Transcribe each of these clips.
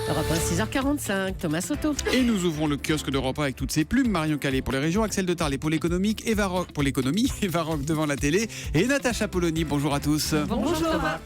Europe 1, 6h45, Thomas Soto. Et nous ouvrons le kiosque d'Europe 1 avec toutes ses plumes. Marion Calais pour les régions, Axel de Tarlet pour l'économique, Eva Rock pour l'économie, Eva Rock devant la télé et Natacha Polony. Bonjour à tous. Bonjour Thomas.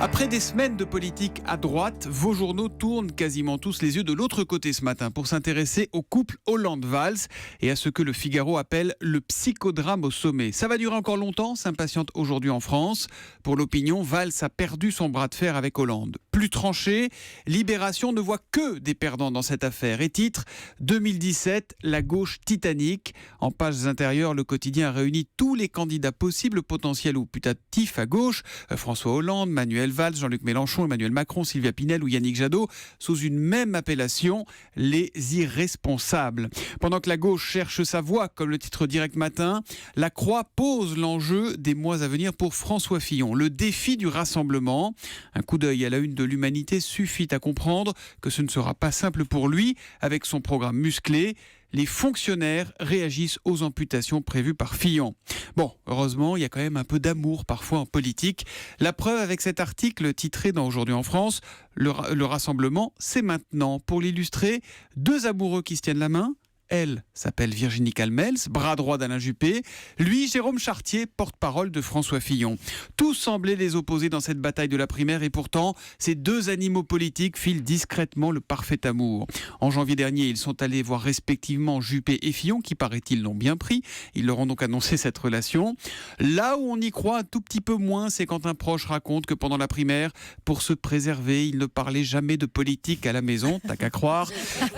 Après des semaines de politique à droite, vos journaux tournent quasiment tous les yeux de l'autre côté ce matin pour s'intéresser au couple Hollande-Valls et à ce que le Figaro appelle le psychodrame au sommet. Ça va durer encore longtemps, s'impatiente aujourd'hui en France. Pour l'opinion, Valls a perdu son bras de fer avec Hollande. Plus tranché, Libération ne voit que des perdants dans cette affaire. Et titre 2017, la gauche titanique. En pages intérieures, le quotidien a réuni tous les candidats possibles, potentiels ou putatifs à gauche. François Hollande, Manuel Valls, Jean-Luc Mélenchon, Emmanuel Macron, Sylvia Pinel ou Yannick Jadot, sous une même appellation, les irresponsables. Pendant que la gauche cherche sa voie, comme le titre Direct Matin, la Croix pose l'enjeu des mois à venir pour François Fillon. Le défi du rassemblement. Un coup d'œil à la une de l'Humanité suffit à comprendre que ce ne sera pas simple pour lui. Avec son programme musclé, les fonctionnaires réagissent aux amputations prévues par Fillon. Bon, heureusement, il y a quand même un peu d'amour parfois en politique. La preuve avec cet article titré dans Aujourd'hui en France, le rassemblement, c'est maintenant. Pour l'illustrer, deux amoureux qui se tiennent la main. Elle s'appelle Virginie Calmels, bras droit d'Alain Juppé. Lui, Jérôme Chartier, porte-parole de François Fillon. Tous semblaient les opposer dans cette bataille de la primaire et pourtant, ces deux animaux politiques filent discrètement le parfait amour. En janvier dernier, ils sont allés voir respectivement Juppé et Fillon, qui paraît-il l'ont bien pris. Ils leur ont donc annoncé cette relation. Là où on y croit un tout petit peu moins, c'est quand un proche raconte que pendant la primaire, pour se préserver, il ne parlait jamais de politique à la maison, t'as qu'à croire.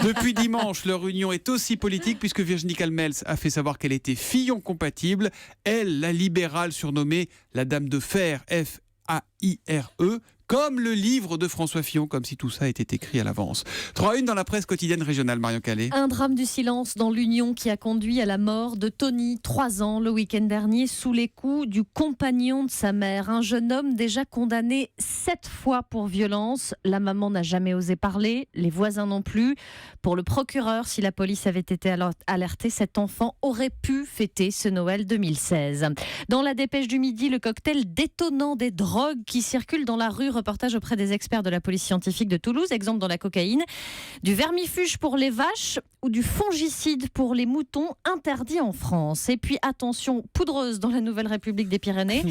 Depuis dimanche, leur union est aussi politique puisque Virginie Calmels a fait savoir qu'elle était Fillon compatible. Elle, la libérale surnommée la Dame de Fer, F-A-I-R-E, comme le livre de François Fillon, comme si tout ça était écrit à l'avance. 3-1 dans la presse quotidienne régionale, Marion Calais. Un drame du silence dans l'Union qui a conduit à la mort de Tony, 3 ans, le week-end dernier, sous les coups du compagnon de sa mère. Un jeune homme déjà condamné 7 fois pour violence. La maman n'a jamais osé parler, les voisins non plus. Pour le procureur, si la police avait été alertée, cet enfant aurait pu fêter ce Noël 2016. Dans la dépêche du midi, le cocktail détonnant des drogues qui circulent dans la rue. Reportage auprès des experts de la police scientifique de Toulouse. Exemple dans la cocaïne, du vermifuge pour les vaches ou du fongicide pour les moutons interdit en France. Et puis attention, poudreuse dans la Nouvelle République des Pyrénées.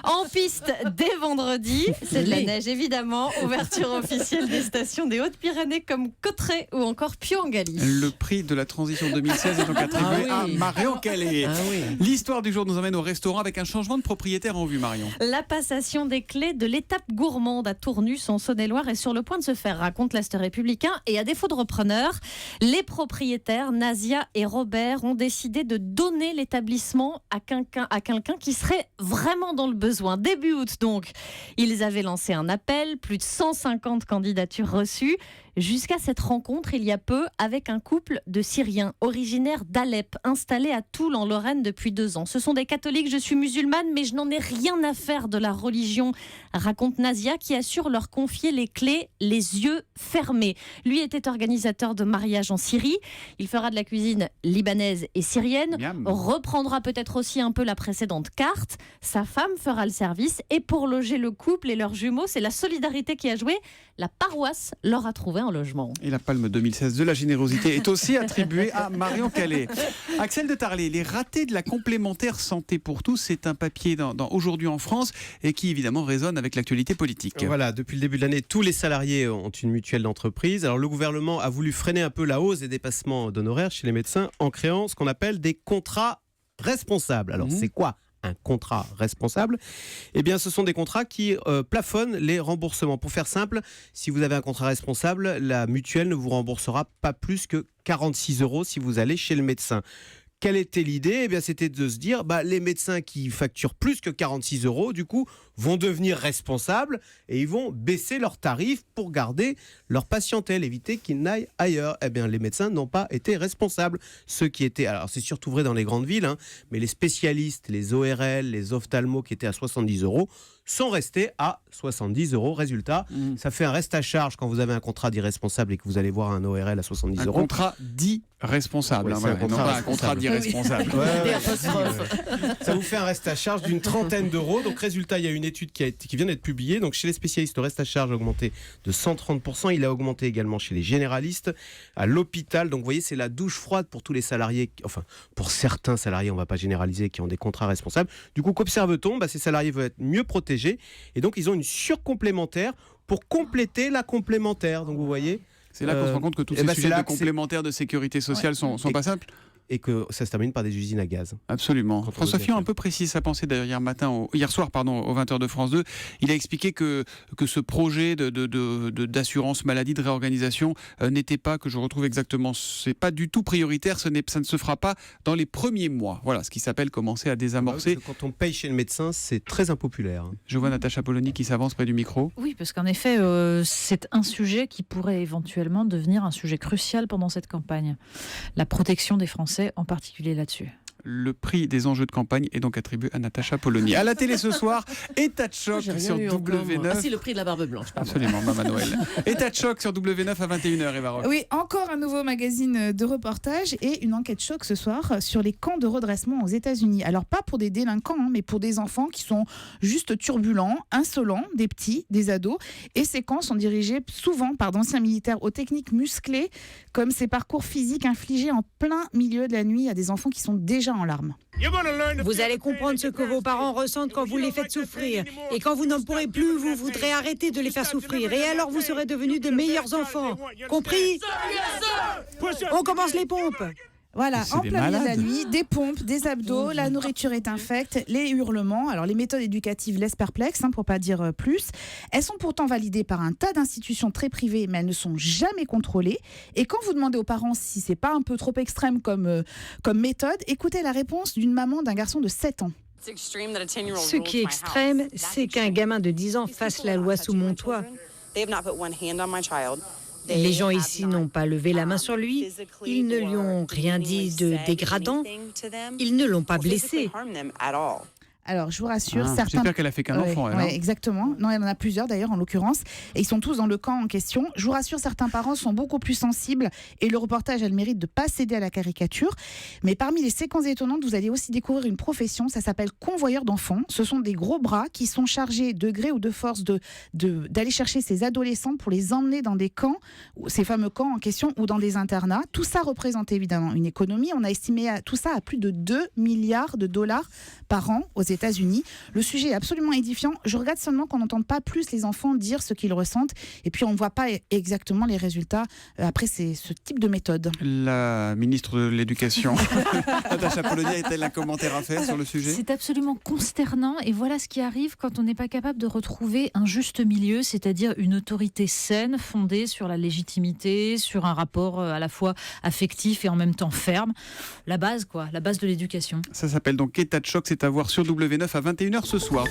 En piste dès vendredi, c'est de la neige évidemment. Ouverture officielle des stations des Hautes-Pyrénées comme Cauterets ou encore Piau-en-Gally. Le prix de la transition 2016 est donc attribué à Marion Calais. L'histoire du jour nous emmène au restaurant avec un changement de propriétaire en vue, Marion. La passation des clés de l'étape gourmande à Tournus en Saône-et-Loire est sur le point de se faire, raconte l'Est républicain. Et à défaut de repreneur, les propriétaires Nazia et Robert ont décidé de donner l'établissement à quelqu'un qui serait vraiment dans le besoin. Début août donc, ils avaient lancé un appel, plus de 150 candidatures reçues. Jusqu'à cette rencontre, il y a peu, avec un couple de Syriens originaires d'Alep, installés à Toul en Lorraine depuis 2 ans. Ce sont des catholiques, je suis musulmane, mais je n'en ai rien à faire de la religion, raconte Nazia, qui assure leur confier les clés les yeux fermés. Lui était organisateur de mariage en Syrie. Il fera de la cuisine libanaise et syrienne, reprendra peut-être aussi un peu la précédente carte. Sa femme fera le service et pour loger le couple et leurs jumeaux, c'est la solidarité qui a joué. La paroisse leur a trouvé un logement. Et la palme 2016 de la générosité est aussi attribuée à Marion Calais. Axel de Tarlet, les ratés de la complémentaire santé pour tous, c'est un papier dans Aujourd'hui en France et qui évidemment résonne avec l'actualité politique. Voilà, depuis le début de l'année, tous les salariés ont une mutuelle d'entreprise. Alors le gouvernement a voulu freiner un peu la hausse des dépassements d'honoraires chez les médecins en créant ce qu'on appelle des contrats responsables. Alors c'est quoi un contrat responsable? Eh bien, ce sont des contrats qui plafonnent les remboursements. Pour faire simple, si vous avez un contrat responsable, la mutuelle ne vous remboursera pas plus que 46 € si vous allez chez le médecin. Quelle était l'idée ? Eh bien, c'était de se dire, les médecins qui facturent plus que 46 €, du coup, vont devenir responsables et ils vont baisser leurs tarifs pour garder leur patientèle, éviter qu'ils n'aillent ailleurs. Eh bien, les médecins n'ont pas été responsables. Ceux qui étaient, alors c'est surtout vrai dans les grandes villes, mais les spécialistes, les ORL, les ophtalmos qui étaient à 70 € sont restés à 70 €. Résultat, ça fait un reste à charge quand vous avez un contrat d'irresponsable et que vous allez voir un ORL à 70 €. Un contrat dit responsable, Ouais, hein, c'est un voilà, contrat non pas un contrat d'irresponsable. Ça vous fait un reste à charge d'une trentaine d'euros. Donc résultat, il y a une étude qui vient d'être publiée. Donc chez les spécialistes, le reste à charge a augmenté de 130%. Il a augmenté également chez les généralistes, à l'hôpital. Donc vous voyez, c'est la douche froide pour tous les salariés, enfin pour certains salariés, on ne va pas généraliser, qui ont des contrats responsables. Du coup, qu'observe-t-on ? Ces salariés veulent être mieux protégés et donc ils ont une surcomplémentaire pour compléter la complémentaire. Donc vous voyez. C'est là qu'on se rend compte que tous ces sujets de complémentaires de sécurité sociale sont pas simples. Et que ça se termine par des usines à gaz. Absolument. François Fillon a un peu précisé sa pensée d'ailleurs hier soir, aux 20h de France 2. Il a expliqué que ce projet d'assurance maladie, de réorganisation n'était pas, que je retrouve exactement, c'est pas du tout prioritaire, ça ne se fera pas dans les premiers mois. Voilà, ce qui s'appelle commencer à désamorcer. Quand on paye chez le médecin, c'est très impopulaire. Je vois Natacha Polony qui s'avance près du micro. Oui, parce qu'en effet, c'est un sujet qui pourrait éventuellement devenir un sujet crucial pendant cette campagne. La protection des Français en particulier là-dessus. Le prix des enjeux de campagne est donc attribué à Natacha Polony. À la télé ce soir, état de choc sur W9. Ah si, le prix de la barbe blanche. Absolument, Maman Noël. État de choc sur W9 à 21h, Eva Rock. Oui, encore un nouveau magazine de reportage et une enquête choc ce soir sur les camps de redressement aux États-Unis. Alors pas pour des délinquants, mais pour des enfants qui sont juste turbulents, insolents, des petits, des ados. Et ces camps sont dirigés souvent par d'anciens militaires aux techniques musclées, comme ces parcours physiques infligés en plein milieu de la nuit à des enfants qui sont déjà en larmes. Vous allez comprendre ce que vos parents ressentent quand vous les faites souffrir. Et quand vous n'en pourrez plus, vous voudrez arrêter de les faire souffrir. Et alors vous serez devenus de meilleurs enfants. Compris ? On commence les pompes. Voilà, C'est en des plein milieu de la malades. nuit, des pompes, des abdos, la nourriture est infecte, les hurlements. Alors les méthodes éducatives laissent perplexe, pour pas dire plus. Elles sont pourtant validées par un tas d'institutions très privées, mais elles ne sont jamais contrôlées. Et quand vous demandez aux parents si c'est pas un peu trop extrême comme méthode, écoutez la réponse d'une maman d'un garçon de 7 ans. Ce qui est extrême, c'est qu'un gamin de 10 ans fasse la loi sous mon toit. Les gens ici n'ont pas levé la main sur lui, ils ne lui ont rien dit de dégradant, ils ne l'ont pas blessé. Alors, je vous rassure, certains... J'espère qu'elle a fait qu'un enfant, elle. Ouais, exactement. Non, il y en a plusieurs d'ailleurs, en l'occurrence. Et ils sont tous dans le camp en question. Je vous rassure, certains parents sont beaucoup plus sensibles et le reportage a le mérite de ne pas céder à la caricature. Mais parmi les séquences étonnantes, vous allez aussi découvrir une profession. Ça s'appelle convoyeur d'enfants. Ce sont des gros bras qui sont chargés de gré ou de force d'aller chercher ces adolescents pour les emmener dans des camps, ces fameux camps en question, ou dans des internats. Tout ça représente évidemment une économie. On a estimé tout ça à plus de 2 milliards de dollars par an aux États-Unis. Le sujet est absolument édifiant. Je regrette seulement qu'on n'entende pas plus les enfants dire ce qu'ils ressentent et puis on ne voit pas exactement les résultats après ce type de méthode. La ministre de l'Éducation, Natacha Polony, a-t-elle un commentaire à faire sur le sujet ? C'est absolument consternant et voilà ce qui arrive quand on n'est pas capable de retrouver un juste milieu, c'est-à-dire une autorité saine fondée sur la légitimité, sur un rapport à la fois affectif et en même temps ferme. La base de l'éducation. Ça s'appelle donc État de choc, c'est à voir sur W9 à 21h ce soir.